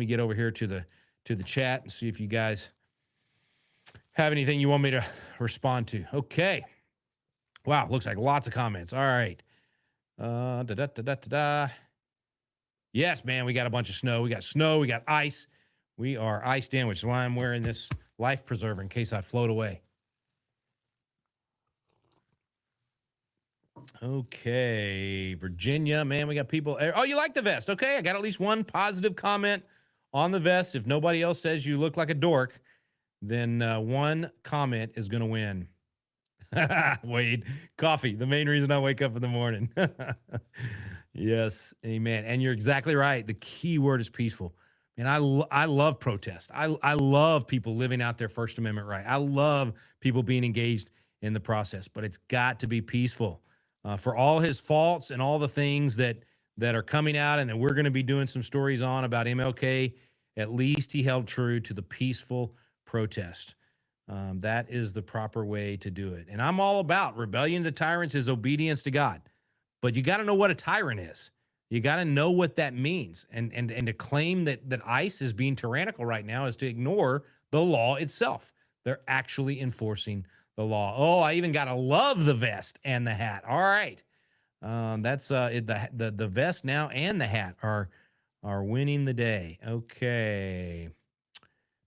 get over here to the chat and see if you guys have anything you want me to respond to. Okay. Wow, looks like lots of comments. All right. Yes, man, we got a bunch of snow. We got ice. We are iced in, which is why I'm wearing this life preserver in case I float away. Okay, Virginia, man, we got people. Oh, you like the vest? Okay, I got at least one positive comment on the vest. If nobody else says you look like a dork, then one comment is going to win. Wade, coffee, the main reason I wake up in the morning. Yes, amen. And you're exactly right. The key word is peaceful. And I love protest. I love people living out their First Amendment right. I love people being engaged in the process, but it's got to be peaceful. For all his faults and all the things that are coming out, and that we're going to be doing some stories on about MLK, at least he held true to the peaceful protest. That is the proper way to do it. And I'm all about rebellion to tyrants is obedience to God. But you got to know what a tyrant is. You got to know what that means. And to claim that ICE is being tyrannical right now is to ignore the law itself. They're actually enforcing the law. Oh, I even got to love the vest and the hat. All right. That's the vest now and the hat are winning the day. Okay.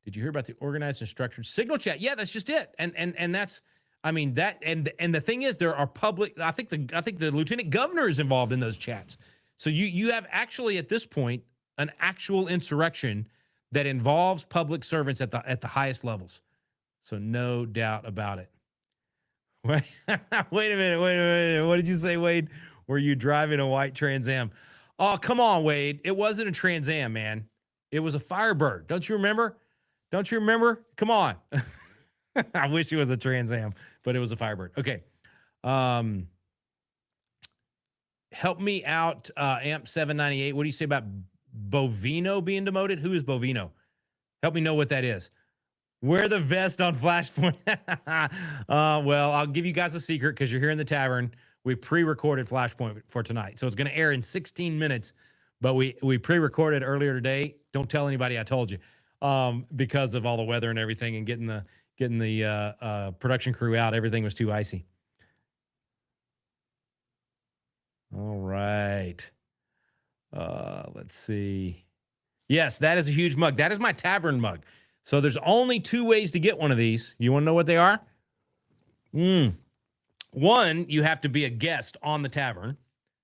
Did you hear about the organized and structured signal chat? Yeah, that's just it. And that's, I mean, that, and the thing is, there are public, I think the lieutenant governor is involved in those chats. So you have actually at this point an actual insurrection that involves public servants at the highest levels. So no doubt about it. Wait, wait a minute. What did you say, Wade? Were you driving a white Trans Am? Oh, come on, Wade. It wasn't a Trans Am, man. It was a Firebird. Don't you remember? Don't you remember? Come on. I wish it was a Trans Am, but it was a Firebird. Okay. Help me out, AMP 798. What do you say about Bovino being demoted? Who is Bovino? Help me know what that is. Wear the vest on Flashpoint. Well, I'll give you guys a secret because you're here in the tavern. We pre-recorded Flashpoint for tonight. So it's going to air in 16 minutes, but we pre-recorded earlier today. Don't tell anybody I told you. Because of all the weather and everything and getting the production crew out, everything was too icy. All right. Let's see. Yes, that is a huge mug. That is my tavern mug. So there's only two ways to get one of these. You want to know what they are? One, you have to be a guest on the tavern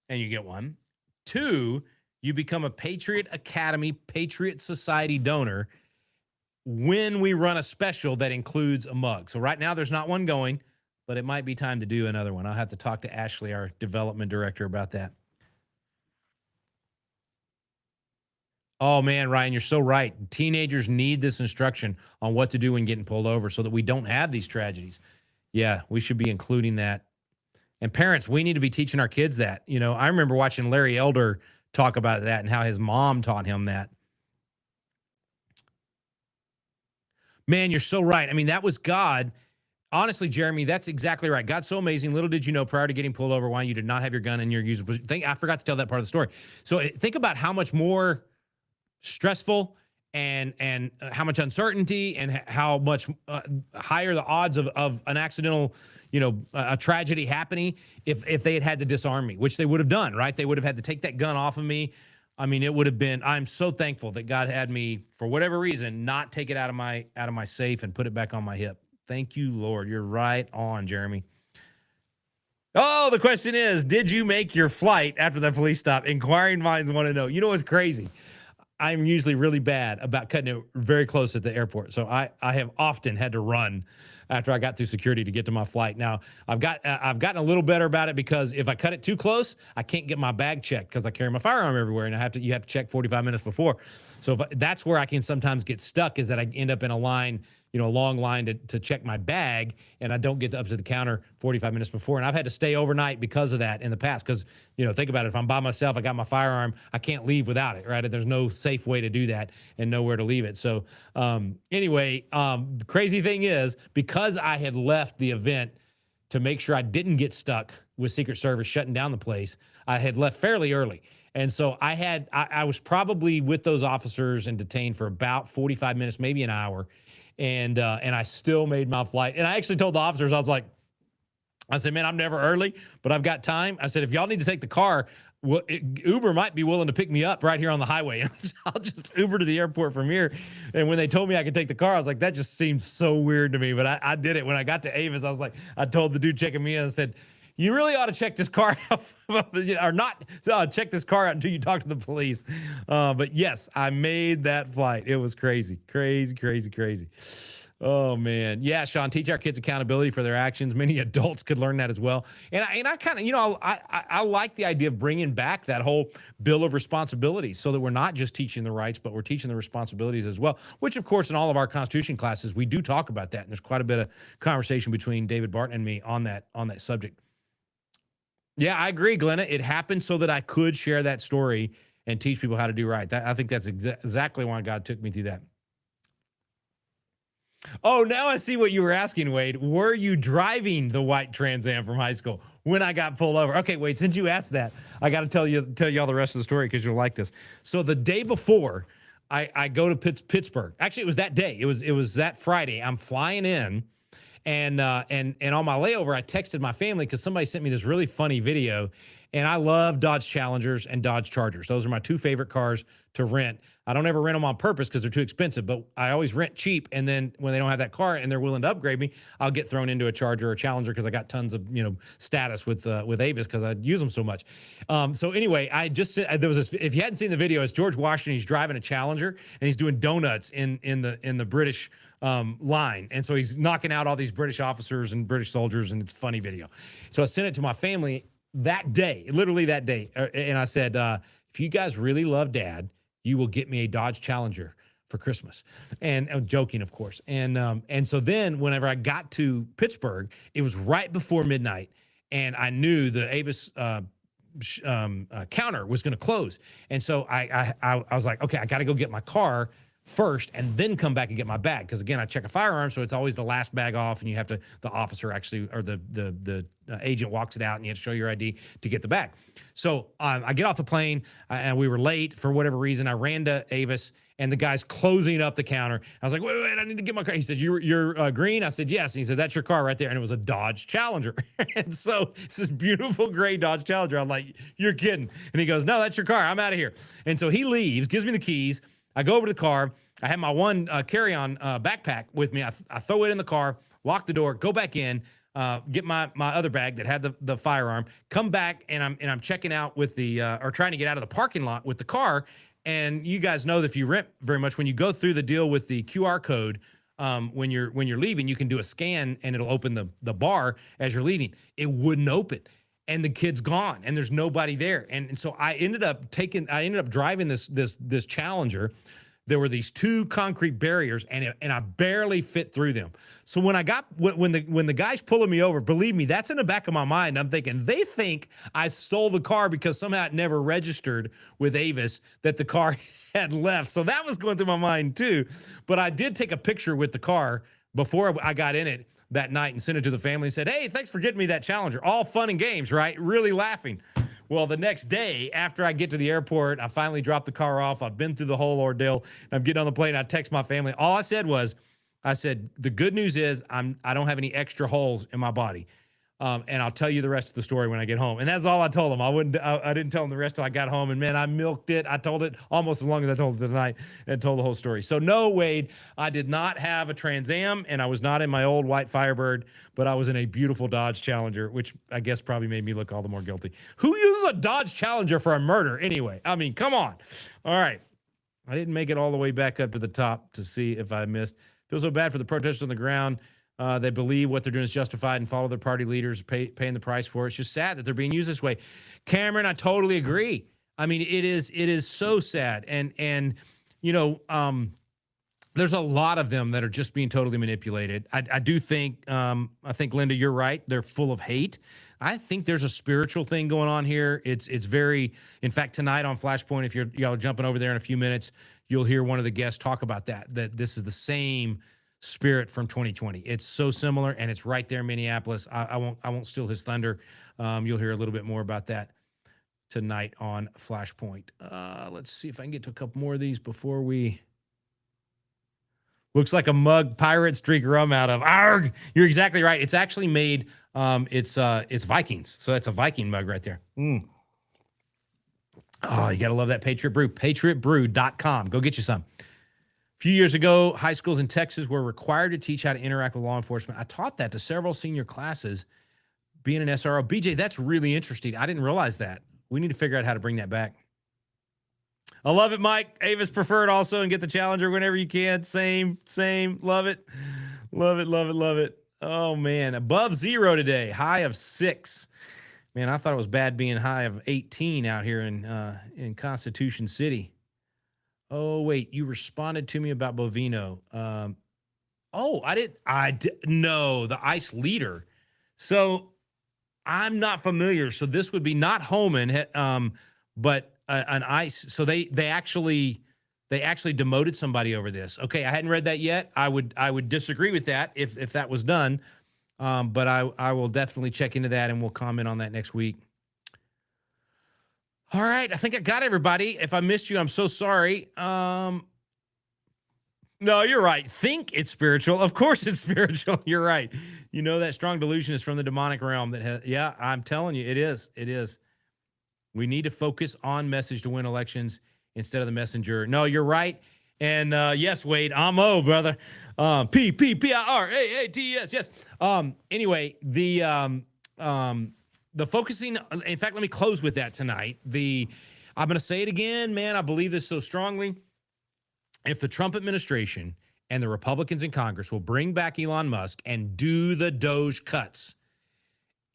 and you get one. Two, you become a Patriot Academy, Patriot Society donor when we run a special that includes a mug. So right now there's not one going, but it might be time to do another one. I'll have to talk to Ashley, our development director, about that. Oh, man, Ryan, you're so right. Teenagers need this instruction on what to do when getting pulled over so that we don't have these tragedies. Yeah, we should be including that. And parents, we need to be teaching our kids that. You know, I remember watching Larry Elder talk about that and how his mom taught him that. Man, you're so right. I mean, that was God. Honestly, Jeremy, that's exactly right. God's so amazing. Little did you know prior to getting pulled over why you did not have your gun in your user. I forgot to tell that part of the story. So think about how much more stressful and how much uncertainty and how much higher the odds of an accidental, a tragedy happening if they had to disarm me, which they would have done, right? They would have had to take that gun off of me. I mean, it would have been, I'm so thankful that God had me, for whatever reason, not take it out of my safe and put it back on my hip. Thank you, Lord. You're right on, Jeremy. Oh, the question is, did you make your flight after that police stop? Inquiring minds want to know. You know what's crazy? I'm usually really bad about cutting it very close at the airport. So I have often had to run after I got through security to get to my flight. Now, I've gotten a little better about it because if I cut it too close, I can't get my bag checked because I carry my firearm everywhere, and you have to check 45 minutes before. So that's where I can sometimes get stuck, is that I end up in a line, a long line to check my bag, and I don't get up to the counter 45 minutes before. And I've had to stay overnight because of that in the past. Because, think about it. If I'm by myself, I got my firearm, I can't leave without it, right? There's no safe way to do that and nowhere to leave it. So anyway, the crazy thing is, because I had left the event to make sure I didn't get stuck with Secret Service shutting down the place, I had left fairly early. And so I was probably with those officers and detained for about 45 minutes, maybe an hour. And I still made my flight. And I actually told the officers, I said, man, I'm never early, but I've got time. I said, if y'all need to take the car, Well, Uber might be willing to pick me up right here on the highway. I'll just Uber to the airport from here. And when they told me I could take the car, I was like, that just seems so weird to me. But I did it. When I got to Avis, I was like, I told the dude checking me in, I said, you really ought to check this car out, or not check this car out until you talk to the police. But yes, I made that flight. It was crazy, crazy, crazy, crazy. Oh man, yeah, Sean. Teach our kids accountability for their actions. Many adults could learn that as well. And I kind of, I like the idea of bringing back that whole bill of responsibilities, so that we're not just teaching the rights, but we're teaching the responsibilities as well. Which, of course, in all of our Constitution classes, we do talk about that. And there's quite a bit of conversation between David Barton and me on that subject. Yeah, I agree, Glenna. It happened so that I could share that story and teach people how to do right. I think that's exactly why God took me through that. Oh, now I see what you were asking, Wade. Were you driving the white Trans Am from high school when I got pulled over? Okay, Wade, since you asked that, I got to tell you all the rest of the story because you'll like this. So the day before, I go to Pittsburgh. Actually, it was that day. It was that Friday. I'm flying in, and on my layover, I texted my family because somebody sent me this really funny video. And I love Dodge Challengers and Dodge Chargers. Those are my two favorite cars to rent. I don't ever rent them on purpose because they're too expensive, but I always rent cheap. And then when they don't have that car and they're willing to upgrade me, I'll get thrown into a Charger or a Challenger because I got tons of status with Avis because I use them so much. So anyway, there was this. If you hadn't seen the video, it's George Washington. He's driving a Challenger and he's doing donuts in the British line, and so he's knocking out all these British officers and British soldiers, and it's a funny video. So I sent it to my family that day, literally that day. And I said, if you guys really love Dad, you will get me a Dodge Challenger for Christmas. And joking, of course. And so then whenever I got to Pittsburgh, it was right before midnight. And I knew the Avis counter was going to close. And so I was like, okay, I got to go get my car first and then come back and get my bag. Because again, I check a firearm, so it's always the last bag off, and you have to, the officer actually, or the agent walks it out, and you have to show your ID to get the bag. So I get off the plane, and we were late for whatever reason. I ran to Avis, and the guy's closing up the counter. I was like, wait, I need to get my car. He said, you're green? I said, yes. And he said, that's your car right there. And it was a Dodge Challenger. And so it's this beautiful gray Dodge Challenger. I'm like, you're kidding. And he goes, no, that's your car. I'm out of here. And so he leaves, gives me the keys. I go over to the car. I have my one carry-on backpack with me. I throw it in the car, lock the door, go back in, get my other bag that had the firearm, come back, and I'm checking out with or trying to get out of the parking lot with the car. And you guys know that if you rent very much, when you go through the deal with the QR code, when you're leaving, you can do a scan and it'll open the bar as you're leaving. It wouldn't open. And the kid's gone, and there's nobody there. And so I ended up driving this Challenger. There were these two concrete barriers, and I barely fit through them. So when the guy's pulling me over, believe me, that's in the back of my mind. I'm thinking they think I stole the car because somehow it never registered with Avis that the car had left. So that was going through my mind too. But I did take a picture with the car before I got in it that night and sent it to the family and said, hey, thanks for getting me that Challenger. All fun and games, right? Really laughing. Well, the next day, after I get to the airport, I finally dropped the car off. I've been through the whole ordeal. And I'm getting on the plane. I text my family. All I said was, the good news is I don't have any extra holes in my body. And I'll tell you the rest of the story when I get home. And that's all I told them. I didn't tell them the rest till I got home. And man, I milked it. I told it almost as long as I told it tonight and told the whole story. So no, Wade, I did not have a Trans Am, and I was not in my old white Firebird, but I was in a beautiful Dodge Challenger, which I guess probably made me look all the more guilty. Who uses a Dodge Challenger for a murder anyway? I mean, come on. All right. I didn't make it all the way back up to the top to see if I missed. Feel so bad for the protesters on the ground. They believe what they're doing is justified and follow their party leaders, paying the price for it. It's just sad that they're being used this way. Cameron, I totally agree. I mean, it is so sad. And there's a lot of them that are just being totally manipulated. I do think, I think, Linda, you're right. They're full of hate. I think there's a spiritual thing going on here. It's very, in fact, tonight on Flashpoint, if y'all jumping over there in a few minutes, you'll hear one of the guests talk about that this is the same spirit from 2020. It's so similar, and it's right there in Minneapolis. I won't steal his thunder. You'll hear a little bit more about that tonight on Flashpoint. Let's see if I can get to a couple more of these before we. Looks like a mug Pirates drink rum out of. Arg! You're exactly right. It's actually made. It's Vikings, so that's a Viking mug right there. Oh, you got to love that Patriot Brew. PatriotBrew.com. Go get you some. A few years ago, high schools in Texas were required to teach how to interact with law enforcement. I taught that to several senior classes being an SRO. BJ, that's really interesting. I didn't realize that. We need to figure out how to bring that back. I love it, Mike. Avis preferred also, and get the Challenger whenever you can. Same. Love it. Love it. Oh, man. Above zero today. High of 6. Man, I thought it was bad being high of 18 out here in Constitution City. Oh, wait, you responded to me about Bovino. I did. No, the ice leader. So I'm not familiar. So this would be not Holman, but an ice. So they actually demoted somebody over this. Okay, I hadn't read that yet. I would disagree with that if that was done. But I will definitely check into that, and we'll comment on that next week. All right, I think I got everybody. If I missed you, I'm so sorry. No, you're right. Think it's spiritual. Of course it's spiritual. You're right. You know that strong delusion is from the demonic realm. Yeah, I'm telling you, it is. It is. We need to focus on message to win elections instead of the messenger. No, you're right. And yes, Wade, Amo, brother. PPPIRAATS. Yes. Anyway, the focusing. In fact, let me close with that tonight. I'm going to say it again, man. I believe this so strongly. If the Trump administration and the Republicans in Congress will bring back Elon Musk and do the Doge cuts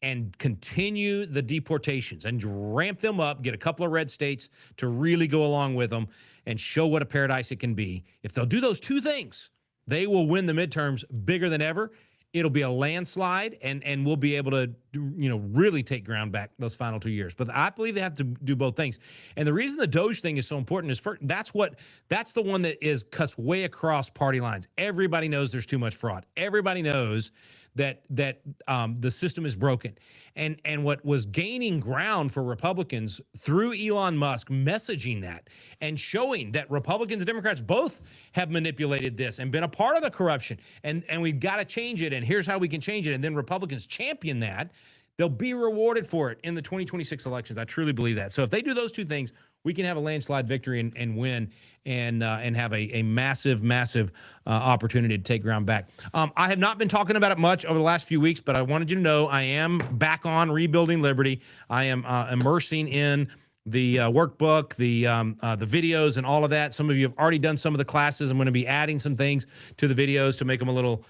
and continue the deportations and ramp them up, get a couple of red states to really go along with them and show what a paradise it can be. If they'll do those two things, they will win the midterms bigger than ever. It'll be a landslide, and we'll be able to, really take ground back those final 2 years. But I believe they have to do both things. And the reason the Doge thing is so important is that's the one that cuts way across party lines. Everybody knows there's too much fraud. Everybody knows that the system is broken. And what was gaining ground for Republicans through Elon Musk messaging that and showing that Republicans and Democrats both have manipulated this and been a part of the corruption, and we've got to change it, and here's how we can change it, and then Republicans champion that, they'll be rewarded for it in the 2026 elections. I truly believe that. So if they do those two things, we can have a landslide victory and win and have a massive opportunity to take ground back. I have not been talking about it much over the last few weeks, but I wanted you to know I am back on Rebuilding Liberty. I am immersing in the workbook, the videos, and all of that. Some of you have already done some of the classes. I'm going to be adding some things to the videos to make them a little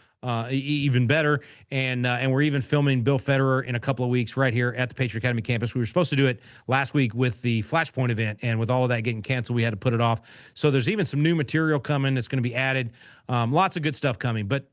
even better. And we're even filming Bill Federer in a couple of weeks right here at the Patriot Academy campus. We were supposed to do it last week with the Flashpoint event, and with all of that getting canceled, we had to put it off. So there's even some new material coming that's going to be added. Lots of good stuff coming. But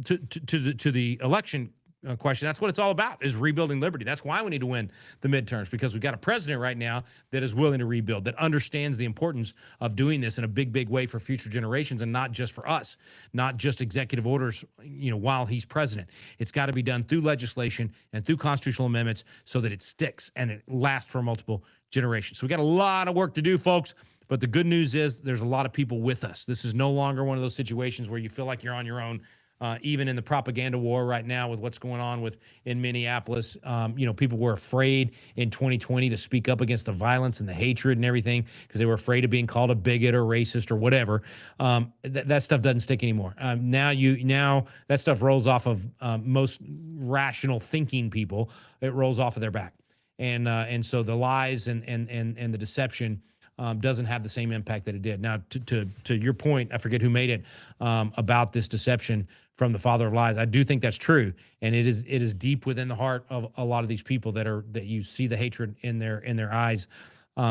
to the election question, that's what it's all about, is rebuilding liberty. That's why we need to win the midterms, because we've got a president right now that is willing to rebuild, that understands the importance of doing this in a big way for future generations, and not just for us, not just executive orders, while he's president. It's got to be done through legislation and through constitutional amendments so that it sticks and it lasts for multiple generations. So we got a lot of work to do, folks. But the good news is there's a lot of people with us. This is no longer one of those situations where you feel like you're on your own. Even in the propaganda war right now with what's going on in Minneapolis, people were afraid in 2020 to speak up against the violence and the hatred and everything because they were afraid of being called a bigot or racist or whatever. That stuff doesn't stick anymore. Now that stuff rolls off of most rational thinking people. It rolls off of their back, and so the lies and the deception doesn't have the same impact that it did. Now, to your point, I forget who made it about this deception from the father of lies. I do think that's true, and it is deep within the heart of a lot of these people that you see the hatred in their eyes.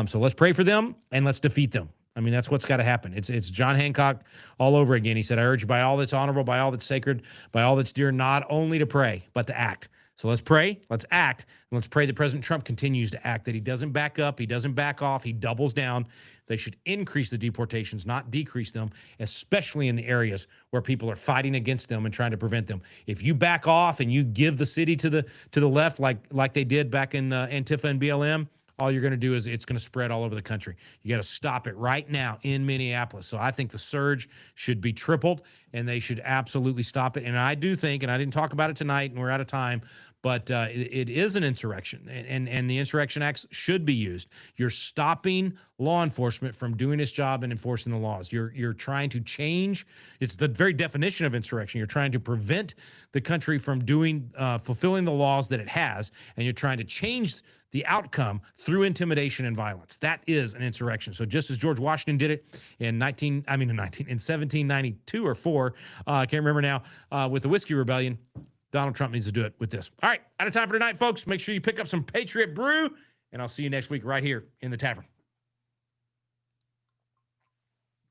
So let's pray for them and let's defeat them. I mean, that's what's got to happen. It's John Hancock all over again. He said, "I urge you by all that's honorable, by all that's sacred, by all that's dear, not only to pray, but to act." So let's pray, let's act, and let's pray that President Trump continues to act, that he doesn't back up, he doesn't back off, he doubles down. They should increase the deportations, not decrease them, especially in the areas where people are fighting against them and trying to prevent them. If you back off and you give the city to the left like they did back in Antifa and BLM, all you're going to do is it's going to spread all over the country. You got to stop it right now in Minneapolis. So I think the surge should be tripled, and they should absolutely stop it. And I do think, and I didn't talk about it tonight, and we're out of time, but it is an insurrection, and the Insurrection Acts should be used. You're stopping law enforcement from doing its job and enforcing the laws. You're trying to change. It's the very definition of insurrection. You're trying to prevent the country from fulfilling the laws that it has, and you're trying to change the outcome through intimidation and violence. That is an insurrection. So just as George Washington did it in 1792 or 4, I can't remember now, with the Whiskey Rebellion, Donald Trump needs to do it with this. All right, out of time for tonight, folks. Make sure you pick up some Patriot Brew, and I'll see you next week right here in the Tavern.